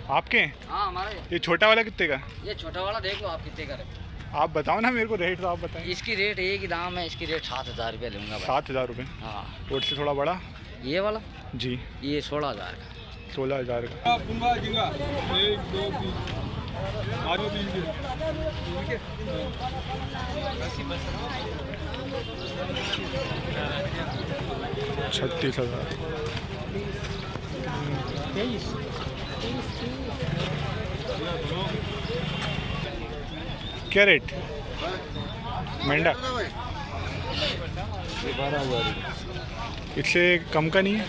आपके? हाँ हमारे। ये छोटा वाला कितने का? ये छोटा वाला देख लो आप कितने का है। आप बताओ ना मेरे को, रेट तो आप बताएं। इसकी रेट एक ही दाम है, इसकी रेट 7,000 रुपये लूँगा। 7,000 रुपये? हाँ। रोड से थोड़ा बड़ा ये वाला जी, ये 16,000 का। 16,000 का। छत्तीस 30,000। क्या रेट मेंढा? 12,000। इससे कम का नहीं है?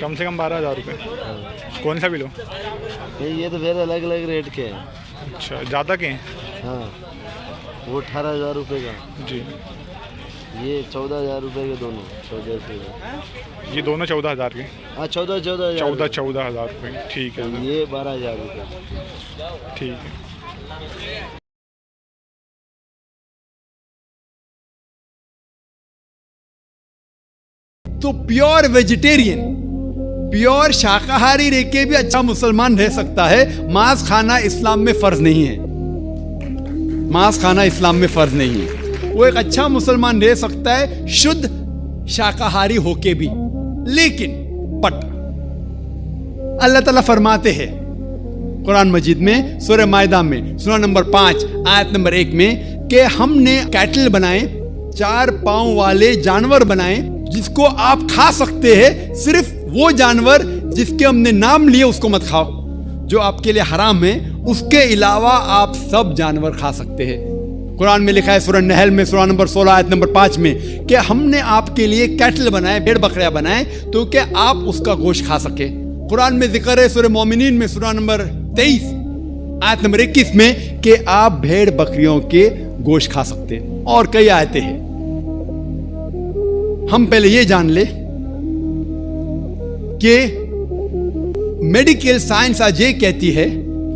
कम से कम 12,000 रुपये। कौन सा भी लो? ये तो फिर अलग अलग रेट के हैं। अच्छा, ज़्यादा के हैं? हाँ, वो 18,000 रुपये का जी। ये 14,000 रुपये के दोनों। 14,000 ये दोनों 14,000 के? हाँ, 14,000 रुपये। ठीक है। ये 12,000 रुपये। ठीक है। तो प्योर वेजिटेरियन, प्योर शाकाहारी रह के भी अच्छा मुसलमान रह सकता है। मांस खाना इस्लाम में फर्ज नहीं है। मांस खाना इस्लाम में फर्ज नहीं है। वो एक अच्छा मुसलमान रह सकता है शुद्ध शाकाहारी होके भी। लेकिन अल्लाह ताला फरमाते हैं कुरान मजीद में सूरह मायदा में सूरह नंबर 5 आयत नंबर 1 में कि हमने कैटल बनाए, 4 पांव वाले जानवर बनाए जिसको आप खा सकते हैं। सिर्फ वो जानवर जिसके हमने नाम लिए उसको मत खाओ, जो आपके लिए हराम है। उसके अलावा आप सब जानवर खा सकते हैं। कुरान में लिखा है सूरह नहल में सूरह नंबर 16 आयत नंबर 5 में कि हमने आपके लिए कैटल बनाए, भेड़ बकरियां बनाए तो कि आप उसका गोश्त खा सके। कुरान में जिक्र है सूरह मोमिनीन में सूरह नंबर 23 आयत नंबर 21 में कि आप भेड़ बकरियों के गोश्त खा सकते हैं। और कई आयतें हैं। हम पहले ये जान ले कि मेडिकल साइंस आज ये कहती है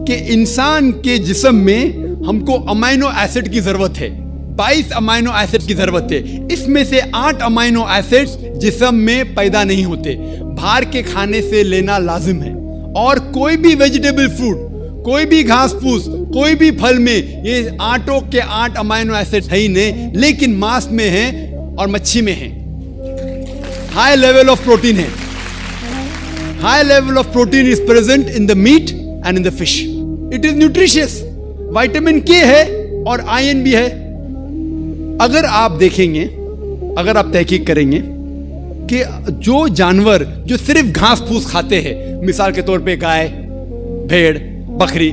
कि इंसान के जिस्म में हमको अमाइनो एसिड की जरूरत है। 22 अमाइनो एसिड की जरूरत है। इसमें से 8 अमाइनो एसिड्स जिस्म में पैदा नहीं होते, बाहर के खाने से लेना लाजिम है। और कोई भी वेजिटेबल फ्रूट, कोई भी घास फूस, कोई भी फल में ये 8 के 8 अमाइनो एसिड है ही नहीं, लेकिन मांस में है और मच्छी में है। हाई लेवल ऑफ प्रोटीन है। High level of protein is present in the meat and in the fish. It is nutritious. Vitamin K है और आयरन भी है। अगर आप देखेंगे, अगर आप तहकीक करेंगे कि जो जानवर जो सिर्फ घास फूस खाते हैं, मिसाल के तौर पे गाय, भेड़, बकरी,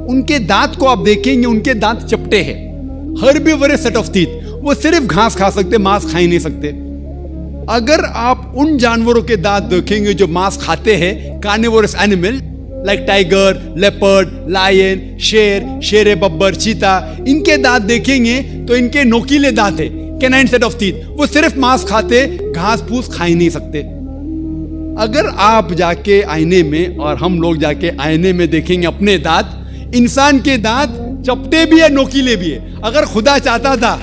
उनके दांत को आप देखेंगे, उनके दांत चपटे हैं। Herbivorous set of teeth. वो सिर्फ घास खा सकते, मांस खा ही नहीं सकते। अगर आप उन जानवरों के दांत देखेंगे जो मांस खाते हैं, carnivorous animal like tiger, leopard, lion, शेर, शेर बब्बर, चीता, इनके दांत देखेंगे तो इनके नोकीले दांत है, कैनाइन सेट ऑफ टीथ। वो सिर्फ मांस खाते, घास फूस खा ही नहीं सकते। अगर आप जाके आईने में और हम लोग जाके आईने में देखेंगे अपने दांत, इंसान के दांत चपटे भी है, नोकीले भी है। अगर खुदा चाहता था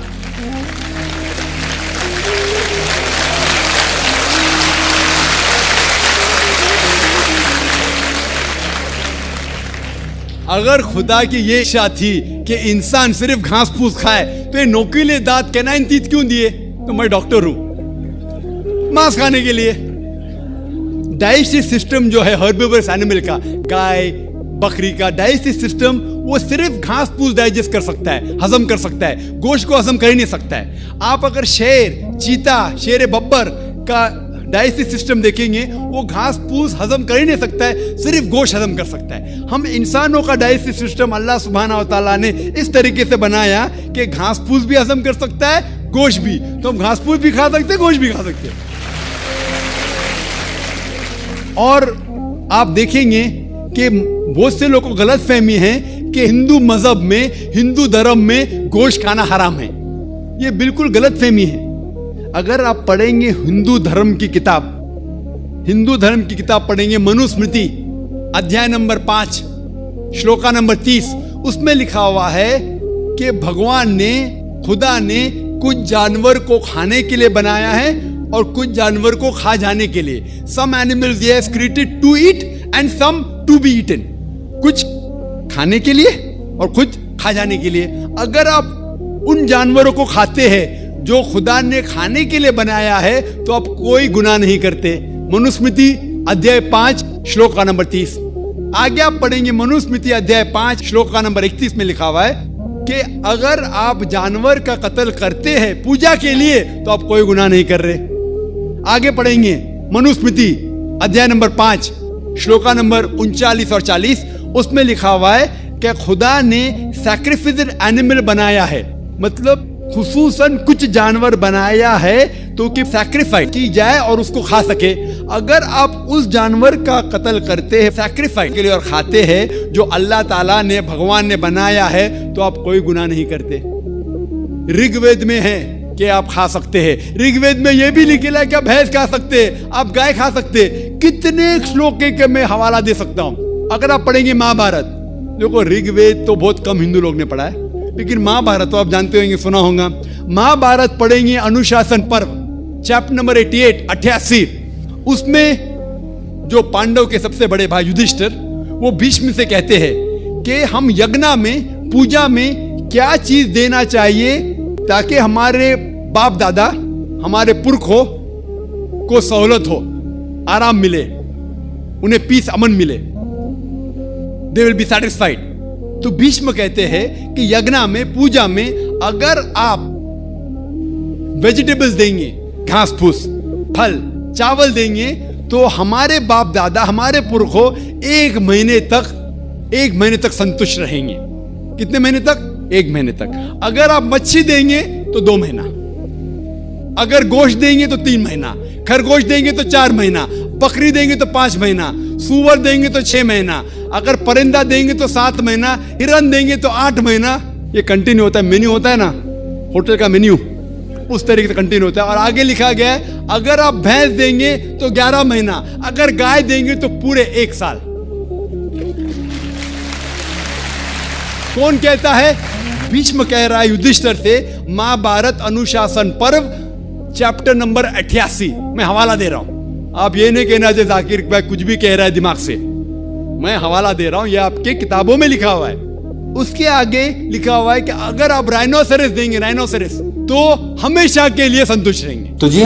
अगर खुदा की ये इच्छा थी कि इंसान सिर्फ घास फूस खाए तो ये नोकीले दांत, कैनाइन टीथ क्यों दिए? तो मैं डॉक्टर हूं मांस खाने के लिए। डाइजेस्टिव सिस्टम जो है हर्बीवोरस एनिमल का, गाय बकरी का डाइजेस्टिव सिस्टम, वो सिर्फ घास फूस डाइजेस्ट कर सकता है, हजम कर सकता है, गोश्त को हजम कर ही नहीं सकता है। आप अगर शेर, चीता, शेर बब्बर का डाइजेस्टिव सिस्टम देखेंगे, वो घास फूस हजम कर ही नहीं सकता है, सिर्फ गोश्त हजम कर सकता है। हम इंसानों का डाइजेस्टिव सिस्टम अल्लाह सुब्हाना व तआला ने इस तरीके से बनाया कि घास फूस भी हजम कर सकता है, गोश्त भी। तो हम घास फूस भी खा सकते हैं, गोश्त भी खा सकते हैं। और आप देखेंगे कि बहुत से लोगों को गलत फहमी है कि हिंदू मजहब में, हिंदू धर्म में गोश्त खाना हराम है। ये बिल्कुल गलत फहमी है। अगर आप पढ़ेंगे हिंदू धर्म की किताब, हिंदू धर्म की किताब पढ़ेंगे, मनुस्मृति अध्याय नंबर 5 श्लोका नंबर 30, उसमें लिखा हुआ है कि भगवान ने खुदा ने कुछ जानवर को खाने के लिए बनाया है और कुछ जानवर को खा जाने के लिए। Some animals he has created to eat and some to be eaten. कुछ खाने के लिए और कुछ खा जाने के लिए। अगर आप उन जानवरों को खाते हैं जो खुदा ने खाने के लिए बनाया है तो आप कोई गुनाह नहीं करते। मनुस्मृति अध्याय 5 श्लोक का नंबर 30। आगे आप पढ़ेंगे मनुस्मृति अध्याय 5 श्लोक का नंबर 31 में लिखा हुआ है कि अगर आप जानवर का कत्ल करते हैं पूजा के लिए तो आप कोई गुनाह नहीं कर रहे। आगे पढ़ेंगे मनुस्मृति अध्याय नंबर 5 श्लोका नंबर 39 और 40। उसमें लिखा हुआ है कि खुदा ने सैक्रिफिस्ड एनिमल बनाया है, मतलब खुसूसन कुछ जानवर बनाया है तो कि सैक्रिफाइस की जाए और उसको खा सके। अगर आप उस जानवर का कत्ल करते हैं सैक्रिफाइस के लिए और खाते हैं जो अल्लाह ताला ने भगवान ने बनाया है तो आप कोई गुनाह नहीं करते। ऋग्वेद में है कि आप खा सकते हैं। ऋग्वेद में यह भी लिखा है कि आप भैंस खा सकते हैं, आप गाय खा सकते हैं। कितने श्लोक के मैं हवाला दे सकता हूं। अगर आप पढ़ेंगे महाभारत, देखो ऋग्वेद तो बहुत कम हिंदू लोग ने पढ़ा है लेकिन महाभारत तो आप जानते होंगे, सुना होगा। महाभारत पढ़ेंगे अनुशासन पर्व चैप्टर नंबर 88। उसमें जो पांडव के सबसे बड़े भाई युधिष्ठिर वो भीष्म से कहते हैं कि हम यज्ञ में पूजा में क्या चीज देना चाहिए ताकि हमारे बाप दादा हमारे पुरखों को सहूलत हो, आराम मिले, उन्हें पीस अमन मिले, दे विल बी सेटिस्फाइड। तो भीष्म कहते हैं कि यज्ञ में पूजा में अगर आप वेजिटेबल्स देंगे, घास फूस, फल, चावल देंगे तो हमारे बाप दादा हमारे पुरखों 1 महीने तक संतुष्ट रहेंगे। कितने महीने तक? 1 महीने तक। अगर आप मच्छी देंगे तो 2 महीना, अगर गोश्त देंगे तो 3 महीना, खरगोश देंगे तो 4 महीना, बकरी देंगे तो 5 महीना, सूअर देंगे तो 6 महीना, अगर परिंदा देंगे तो 7 महीना, हिरन देंगे तो 8 महीना। ये कंटिन्यू होता है, मेन्यू होता है ना होटल का मेन्यू, उस तरीके से कंटिन्यू होता है। और आगे लिखा गया है अगर आप भैंस देंगे तो 11 महीना, अगर गाय देंगे तो पूरे 1 साल। कौन कहता है? भीष्म कह रहा है युधिष्ठिर से। महाभारत अनुशासन पर्व चैप्टर नंबर 88 मैं हवाला दे रहा हूं। आप ये नहीं कहना जैसे जाकिर भाई कुछ भी कह रहा है दिमाग से, मैं हवाला दे रहा हूं, ये आपके किताबों में लिखा हुआ है। उसके आगे लिखा हुआ है कि अगर आप राइनोसेरस देंगे, राइनोसेरस, तो हमेशा के लिए संतुष्ट रहेंगे। तो जी